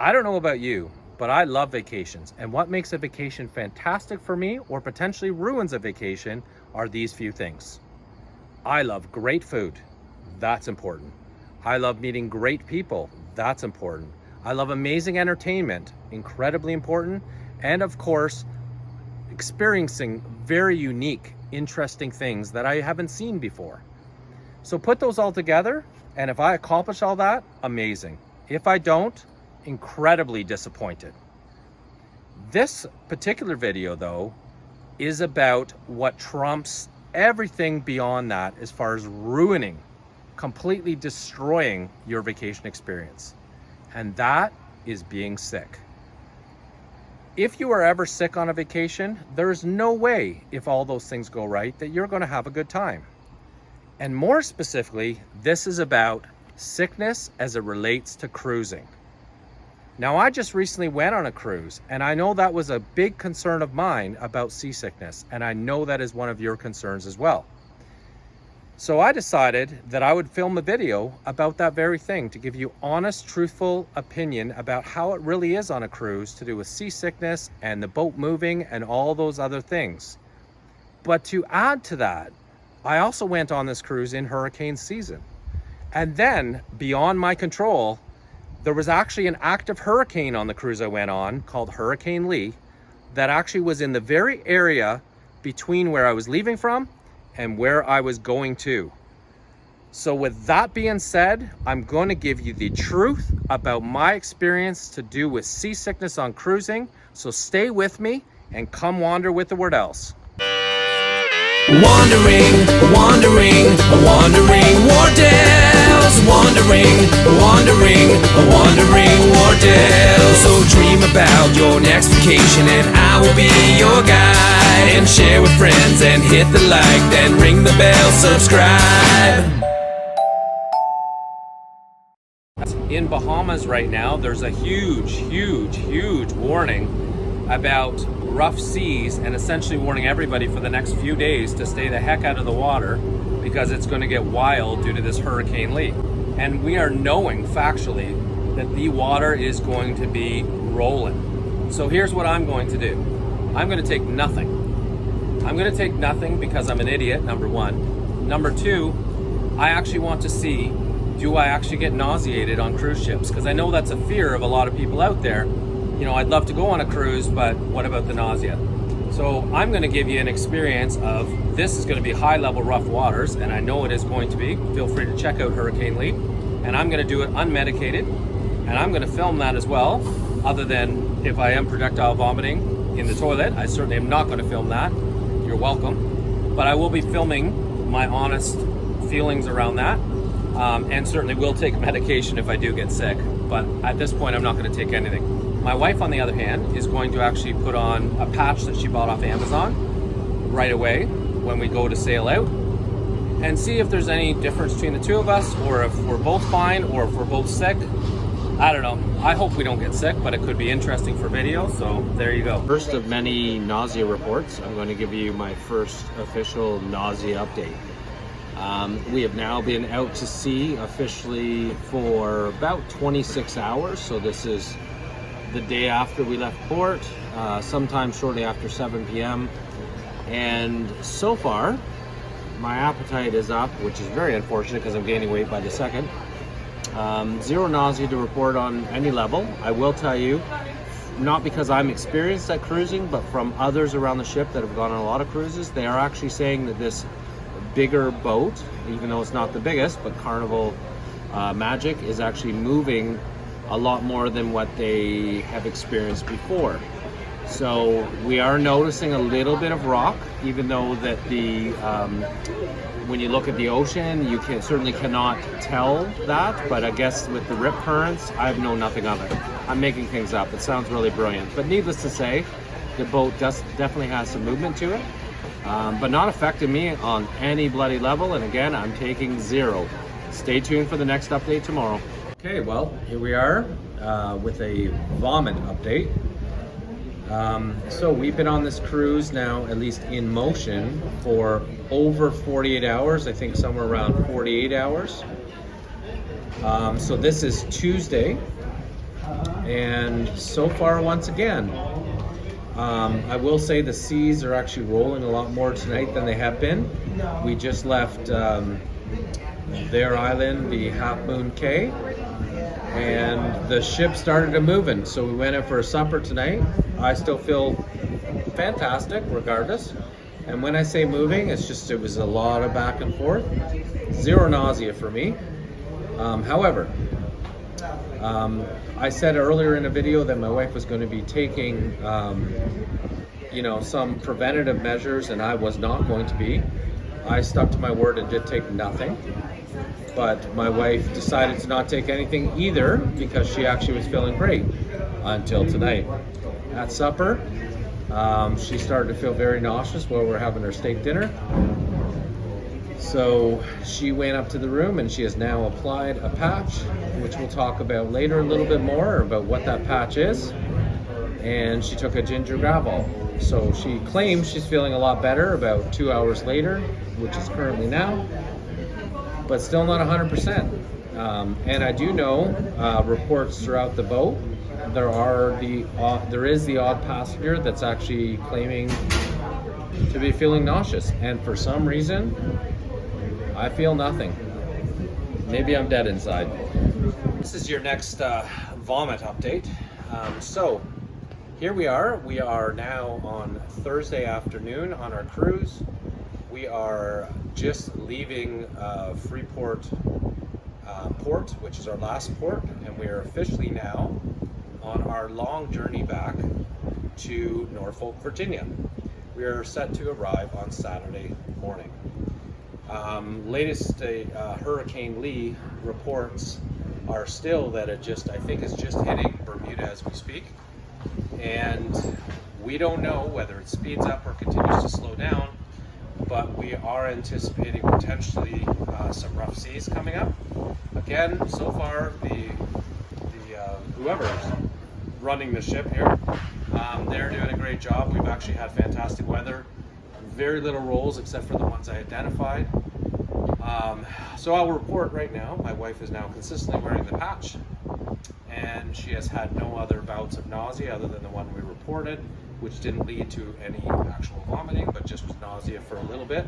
I don't know about you, but I love vacations. And what makes a vacation fantastic for me or potentially ruins a vacation are these few things. I love great food. That's important. I love meeting great people. That's important. I love amazing entertainment. Incredibly important. And of course, experiencing very unique, interesting things that I haven't seen before. So put those all together, and if I accomplish all that, amazing. If I don't, incredibly disappointed. This particular video, though, is about what trumps everything beyond that as far as ruining, completely destroying your vacation experience. And that is being sick. If you are ever sick on a vacation, there's no way, if all those things go right, that you're going to have a good time. And more specifically, this is about sickness as it relates to cruising. Now, I just recently went on a cruise, and I know that was a big concern of mine about seasickness, and I know that is one of your concerns as well. So I decided that I would film a video about that very thing to give you honest, truthful opinion about how it really is on a cruise to do with seasickness and the boat moving and all those other things. But to add to that, I also went on this cruise in hurricane season. And then, beyond my control, there was actually an active hurricane on the cruise I went on called Hurricane Lee that actually was in the very area between where I was leaving from and where I was going to. So with that being said, I'm going to give you the truth about my experience to do with seasickness on cruising. So stay with me and come wander with the word else. Wandering, wandering, wandering Wardell's. Wandering, wandering, wandering Wardell's. So dream about your next vacation and I will be your guide. And share with friends and hit the like, then ring the bell, subscribe. In Bahamas right now, there's a huge warning about rough seas, and essentially warning everybody for the next few days to stay the heck out of the water because it's going to get wild due to this Hurricane Lee. And we are knowing factually that the water is going to be rolling. So here's what I'm going to do. I'm going to take nothing. I'm going to take nothing because I'm an idiot, number one. Number two, I actually want to see, do I actually get nauseated on cruise ships? Because I know that's a fear of a lot of people out there. You know, I'd love to go on a cruise, but what about the nausea? So I'm going to give you an experience of this is going to be high level rough waters, and I know it is going to be. Feel free to check out Hurricane Lee. And I'm going to do it unmedicated, and I'm going to film that as well, other than if I am projectile vomiting in the toilet. I certainly am not going to film that. You're welcome. But I will be filming my honest feelings around that, and certainly will take medication if I do get sick. But at this point, I'm not going to take anything. My wife, on the other hand, is going to actually put on a patch that she bought off Amazon right away when we go to sail out and see if there's any difference between the two of us, or if we're both fine, or if we're both sick. I don't know. I hope we don't get sick, but it could be interesting for video, so there you go. First of many nausea reports, I'm going to give you my first official nausea update. We have now been out to sea officially for about 26 hours, so this is the day after we left port, sometime shortly after 7 p.m. And so far, my appetite is up, which is very unfortunate because I'm gaining weight by the second. Zero nausea to report on any level. I will tell you, not because I'm experienced at cruising, but from others around the ship that have gone on a lot of cruises, they are actually saying that this bigger boat, even though it's not the biggest, but Carnival Magic is actually moving a lot more than what they have experienced before. So we are noticing a little bit of rock, even though that the when you look at the ocean, you certainly cannot tell that, but I guess with the rip currents, I know nothing of it. I'm making things up. It sounds really brilliant. But needless to say, the boat definitely has some movement to it, but not affecting me on any bloody level. And again, I'm taking zero. Stay tuned for the next update tomorrow. Okay, well, here we are with a vomit update. So we've been on this cruise now, at least in motion, for over 48 hours. I think somewhere around 48 hours. So this is Tuesday. And so far, once again, I will say the seas are actually rolling a lot more tonight than they have been. We just left their island, the Half Moon Cay, and the ship started to moving. So we went in for a supper tonight. I still feel fantastic regardless. And when I say moving, it's just, it was a lot of back and forth. Zero nausea for me. However, I said earlier in a video that my wife was going to be taking, some preventative measures, and I was not going to be. I stuck to my word and did take nothing. But my wife decided to not take anything either because she actually was feeling great until tonight. At supper, she started to feel very nauseous while we were having her steak dinner. So she went up to the room and she has now applied a patch, which we'll talk about later a little bit more about what that patch is. And she took a ginger gravol. So she claims she's feeling a lot better about 2 hours later, which is currently now, but still not 100%. And I do know reports throughout the boat, there is the odd passenger that's actually claiming to be feeling nauseous, and for some reason I feel nothing. Maybe I'm dead inside. This is your next vomit update. So here we are. We are now on Thursday afternoon on our cruise. We are just leaving Freeport port, which is our last port, and we are officially now on our long journey back to Norfolk, Virginia. We are set to arrive on Saturday morning. Latest Hurricane Lee reports are still that I think it's just hitting Bermuda as we speak, and we don't know whether it speeds up or continues to slow down, but we are anticipating potentially some rough seas coming up. Again, so far the whoever's running the ship here, they're doing a great job. We've actually had fantastic weather, very little rolls except for the ones I identified. So I'll report right now, my wife is now consistently wearing the patch, and she has had no other bouts of nausea other than the one we reported, which didn't lead to any actual vomiting, but just was nausea for a little bit.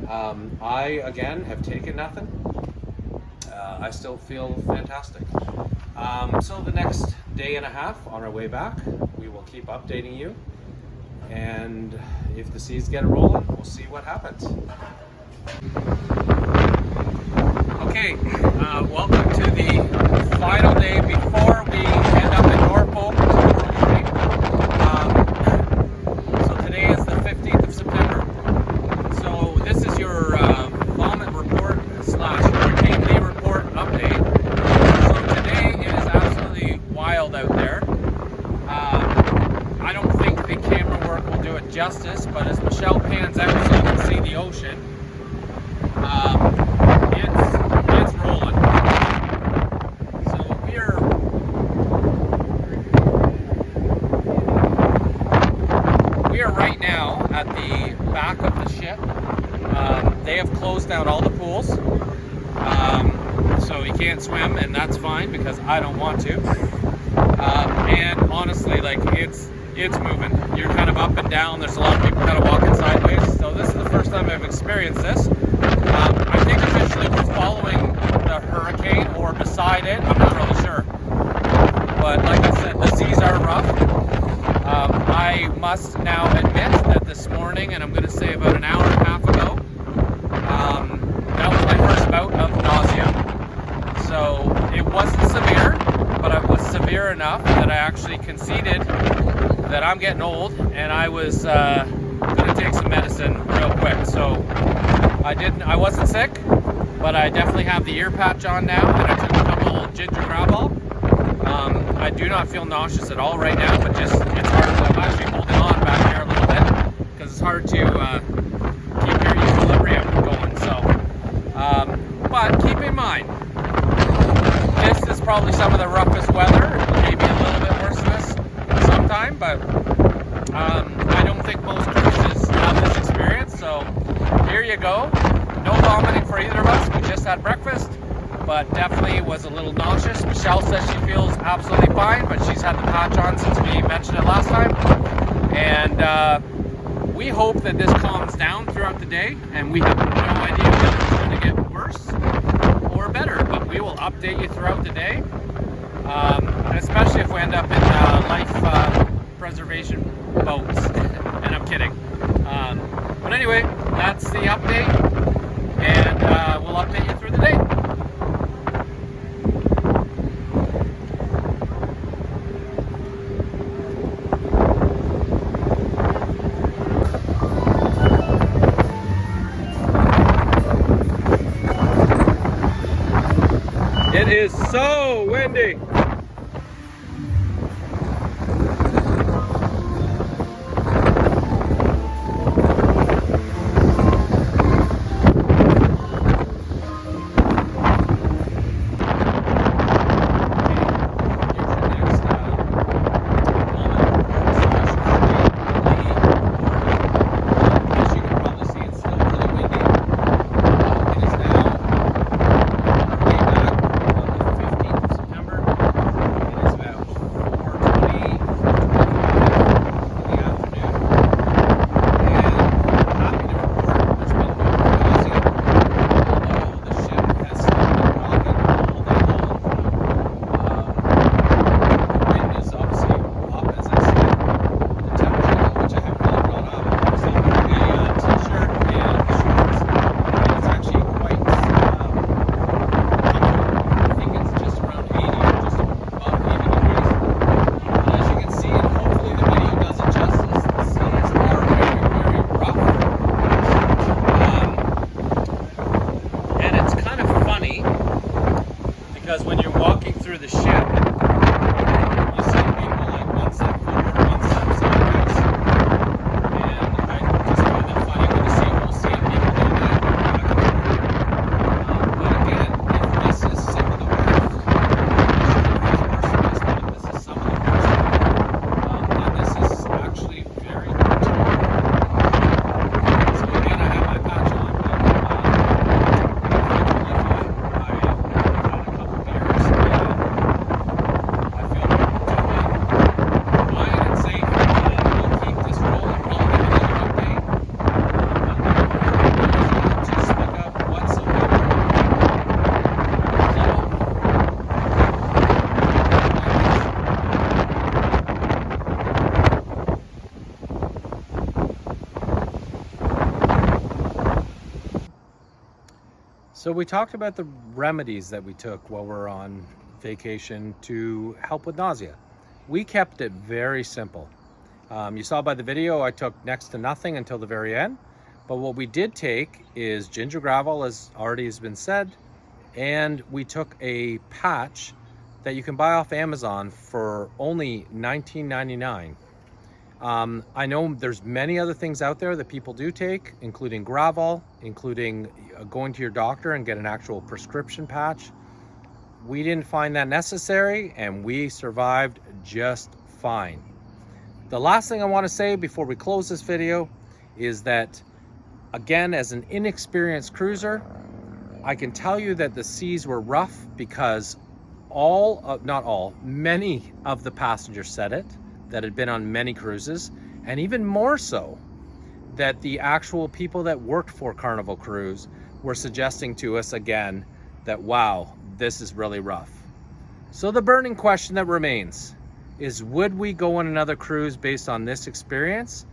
I, again, have taken nothing. I still feel fantastic. So the next day and a half on our way back, we will keep updating you. And if the seas get rolling, we'll see what happens. Okay, welcome to the final day before we end up in Norfolk. So today is the 15th of September. So this is your vomit report / Hurricane Lee report update. So today is absolutely wild out there. I don't think the camera work will do it justice, but as Michelle pans out so you can see the ocean, it's rolling. So we are right now at the back of the ship. They have closed down all the pools, so you can't swim, and that's fine because I don't want to. And honestly, like it's moving. You're kind of up and down. There's a lot of people kind of walking sideways. So this is the first time I've experienced this. I think officially we're following the hurricane or beside it. I'm not really sure. But like I said, the seas are rough. I must now admit that this morning, and I'm going to say about an hour and a half ago, that was my first bout of nausea. So it wasn't severe, but it was severe enough that I actually conceded that I'm getting old, and I was going to take some medicine real quick. So I wasn't sick, but I definitely have the ear patch on now, and I took a couple ginger gravol. I do not feel nauseous at all right now, but just it's hard. I'm actually holding on back here a little bit because it's hard to keep your equilibrium going. So, but keep in mind, this is probably some of the roughest weather. Maybe a little bit worse than this sometime, but I don't think most cruises have this experience. So here you go. No vomiting for either of us. We just had breakfast, but definitely was a little nauseous. Michelle says she feels absolutely fine, but had the patch on since we mentioned it last time. And we hope that this calms down throughout the day, and we have no idea whether it's going to get worse or better, but we will update you throughout the day, especially if we end up in life preservation boats. And I'm kidding. But anyway, that's the update, and we'll update you through the day. It is so windy. Because when you're walking through the ship, you see people like one step forward, one step sideways. And I just find that funny when you see people do that. But again, if this is some of the worst, this is some of the worst, and this is actually very terrible. So again, I have my patch on, but So we talked about the remedies that we took while we're on vacation to help with nausea. We kept it very simple. You saw by the video, I took next to nothing until the very end. But what we did take is ginger gravel, as already has been said, and we took a patch that you can buy off Amazon for only $19.99. I know there's many other things out there that people do take, including gravel, including going to your doctor and get an actual prescription patch. We didn't find that necessary, and we survived just fine. The last thing I want to say before we close this video is that, again, as an inexperienced cruiser, I can tell you that the seas were rough because many of the passengers said it, that had been on many cruises, and even more so that the actual people that worked for Carnival Cruise were suggesting to us again that, wow, this is really rough. So the burning question that remains is, would we go on another cruise based on this experience?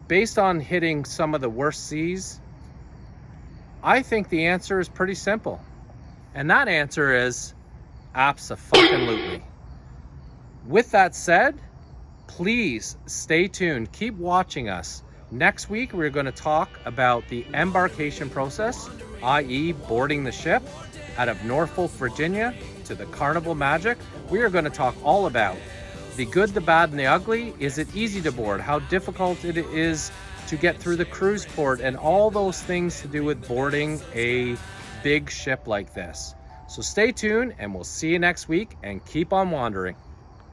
Based on hitting some of the worst seas? I think the answer is pretty simple. And that answer is abso-fucking-lutely. With that said, please stay tuned. Keep watching us. Next week, we're going to talk about the embarkation process, i.e. boarding the ship out of Norfolk, Virginia to the Carnival Magic. We are going to talk all about the good, the bad, and the ugly. Is it easy to board? How difficult it is to get through the cruise port, and all those things to do with boarding a big ship like this. So stay tuned, and we'll see you next week, and keep on wandering.